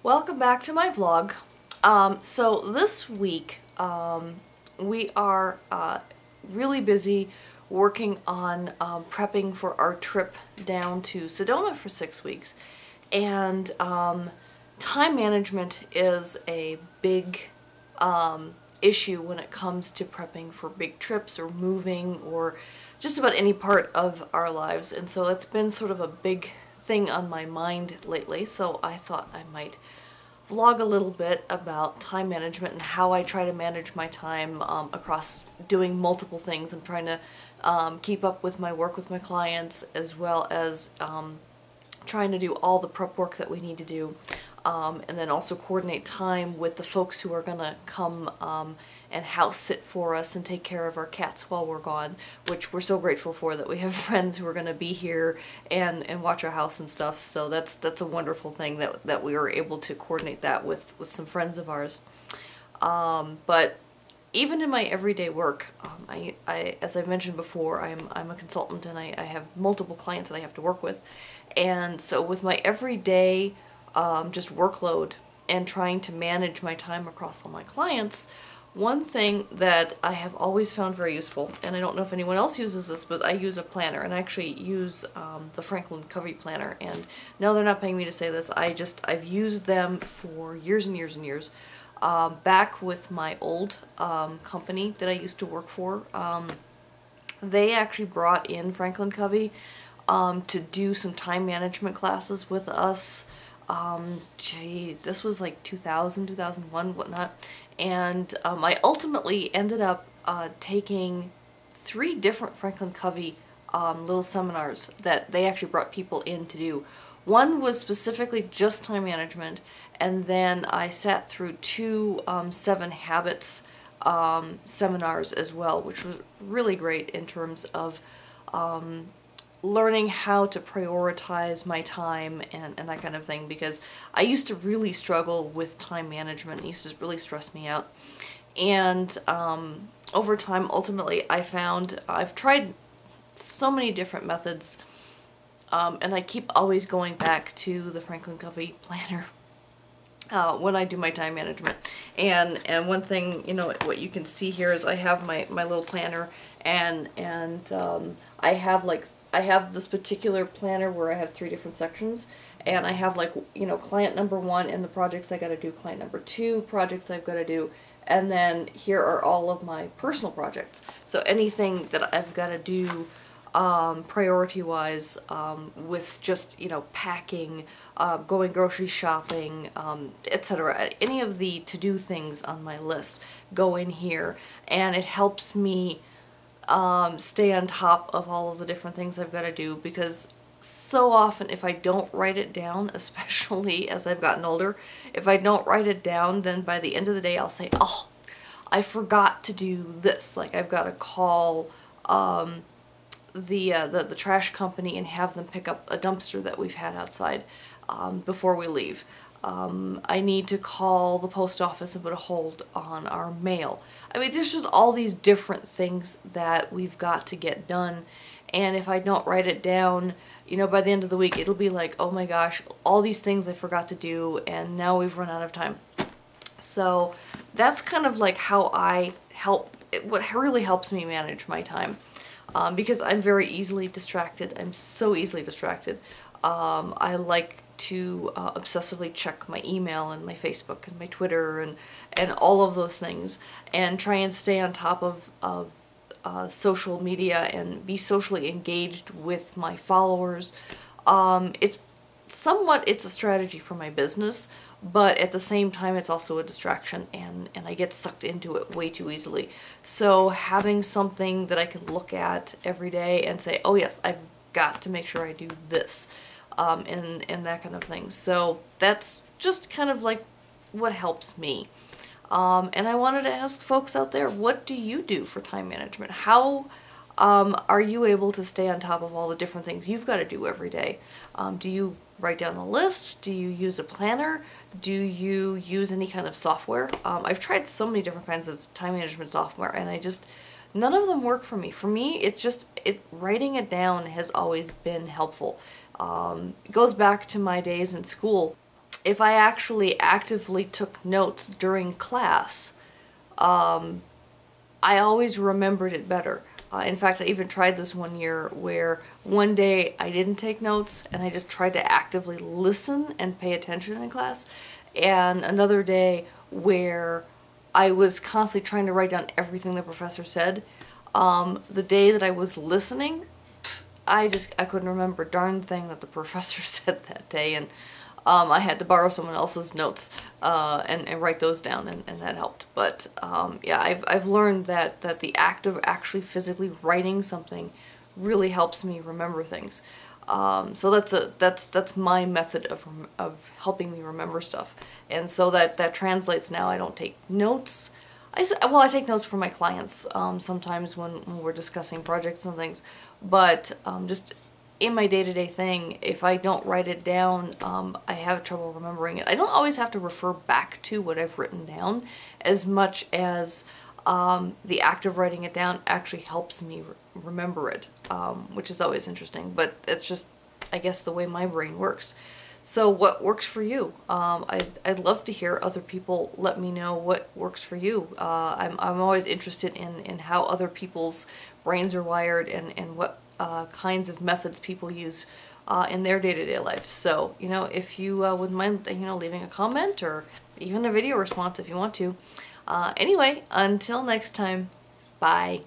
Welcome back to my vlog. So this week we are really busy working on prepping for our trip down to Sedona for 6 weeks, and time management is a big issue when it comes to prepping for big trips or moving or just about any part of our lives, and so it's been sort of a big thing on my mind lately, so I thought I might vlog a little bit about time management and how I try to manage my time across doing multiple things. I'm trying to keep up with my work with my clients, as well as trying to do all the prep work that we need to do, and then also coordinate time with the folks who are going to come and house sit for us and take care of our cats while we're gone, which we're so grateful for, that we have friends who are going to be here and watch our house and stuff. So that's a wonderful thing that we were able to coordinate that with some friends of ours. But even in my everyday work, as I've mentioned before, I'm a consultant, and I have multiple clients that I have to work with. And so with my everyday just workload and trying to manage my time across all my clients, one thing that I have always found very useful, and I don't know if anyone else uses this, but I use a planner, and I actually use the Franklin Covey planner. And no, they're not paying me to say this. I've used them for years and years and years. Back with my old company that I used to work for, they actually brought in Franklin Covey to do some time management classes with us. This was like 2000, 2001, whatnot. And I ultimately ended up taking 3 different Franklin Covey little seminars that they actually brought people in to do. One was specifically just time management, and then I sat through 2 7 Habits seminars as well, which was really great in terms of learning how to prioritize my time and that kind of thing, because I used to really struggle with time management. It used to really stress me out. And over time, ultimately, I found I've tried so many different methods, and I keep always going back to the Franklin Covey planner when I do my time management. And one thing, you know, what you can see here is I have my little planner, and I have this particular planner where I have 3 different sections, and I have, like, you know, client number 1 and the projects I gotta do, client number 2, projects I've gotta do, and then here are all of my personal projects. So anything that I've gotta do priority-wise, with just, you know, packing, going grocery shopping, etc. Any of the to-do things on my list go in here, and it helps me stay on top of all of the different things I've got to do, because so often if I don't write it down, especially as I've gotten older, if I don't write it down, then by the end of the day I'll say, oh, I forgot to do this. Like, I've got to call the trash company and have them pick up a dumpster that we've had outside before we leave. I need to call the post office and put a hold on our mail. I mean, there's just all these different things that we've got to get done, and if I don't write it down, you know, by the end of the week, it'll be like, oh my gosh, all these things I forgot to do, and now we've run out of time. So that's kind of like how I help, what really helps me manage my time, because I'm very easily distracted. I'm so easily distracted. I like to obsessively check my email and my Facebook and my Twitter and all of those things, and try and stay on top of social media and be socially engaged with my followers. It's a strategy for my business, but at the same time it's also a distraction, and I get sucked into it way too easily. So having something that I can look at every day and say, oh yes, I've got to make sure I do this, and that kind of thing. So that's just kind of like what helps me. And I wanted to ask folks out there, what do you do for time management? How are you able to stay on top of all the different things you've got to do every day? Do you write down a list? Do you use a planner? Do you use any kind of software? I've tried so many different kinds of time management software, and none of them work for me. For me, it's just, writing it down has always been helpful. It goes back to my days in school. if I actually actively took notes during class, I always remembered it better. In fact, I even tried this one year where one day I didn't take notes and I just tried to actively listen and pay attention in class. And another day where I was constantly trying to write down everything the professor said. The day that I was listening, I couldn't remember a darn thing that the professor said that day, and I had to borrow someone else's notes and write those down, and that helped. But yeah, I've learned that the act of actually physically writing something really helps me remember things. So that's my method of helping me remember stuff, and so that translates now. I don't take notes. I take notes for my clients sometimes when we're discussing projects and things, but just in my day-to-day thing, if I don't write it down, I have trouble remembering it. I don't always have to refer back to what I've written down as much as the act of writing it down actually helps me remember it, which is always interesting, but it's just, I guess, the way my brain works. So what works for you? I'd love to hear other people let me know what works for you. I'm always interested in how other people's brains are wired and what kinds of methods people use in their day-to-day life. So, if you wouldn't mind, leaving a comment or even a video response if you want to. Anyway, until next time, bye.